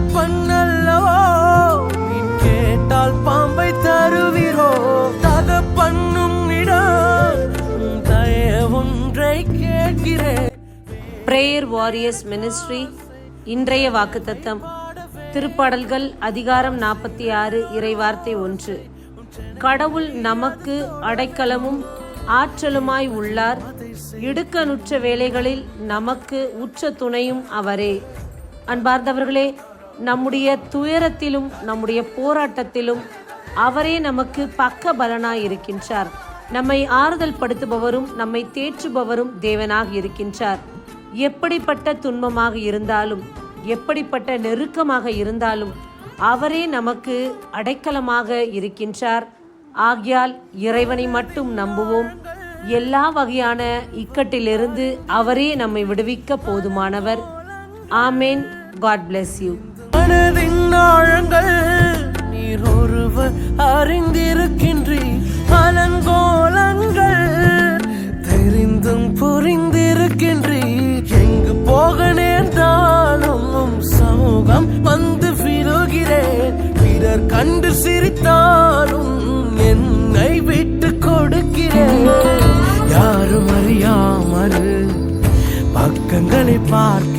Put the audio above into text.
தகப்பன்னல்லவோ, கேட்டால் பாம்பை தருவீரோ? தகப்பன்னும் இடம் தயவொன்றை கேட்கிறேன். Prayer warriors ministry. இன்றைய வாக்குத்தத்தம் திருப்பாடல்கள் அதிகாரம் 46 இறைவார்த்தை 1. கடவுள் நமக்கு அடைக்கலமும் ஆற்றலுமாய் உள்ளார். இடுக்கணுற்ற வேளைகளில் நமக்கு உற்ற துணையும் அவரே. அன்பார்ந்தவர்களே, நம்முடைய துயரத்திலும் நம்முடைய போராட்டத்திலும் அவரே நமக்கு பக்க பலனாய் இருக்கின்றார். நம்மை ஆறுதல் படுத்துபவரும் நம்மை தேற்றுபவரும் தேவனாக இருக்கின்றார். எப்படிப்பட்ட துன்பமாக இருந்தாலும் எப்படிப்பட்ட நெருக்கமாக இருந்தாலும் அவரே நமக்கு அடைக்கலமாக இருக்கின்றார். ஆகையால் இறைவனை மட்டும் நம்புவோம். எல்லா வகையான இக்கட்டிலிருந்து அவரே நம்மை விடுவிக்க போதுமானவர். ஆமேன். God bless you. மனதின் ஆழங்கள் நீர் ஒருவர் அறிந்திருக்கின்றீர். அலங்கோலங்கள் தெரிந்தும் புரிந்திருக்கின்றீர். எங்கு போக நேர்ந்தாலும் சமூகம் வந்து விழுகிறேன். பிறர் கண்டு சிரித்தாலும் என்னை விட்டு கொடுக்கிறேன். யாரும் அறியாமல் பக்கங்களை பார்த்து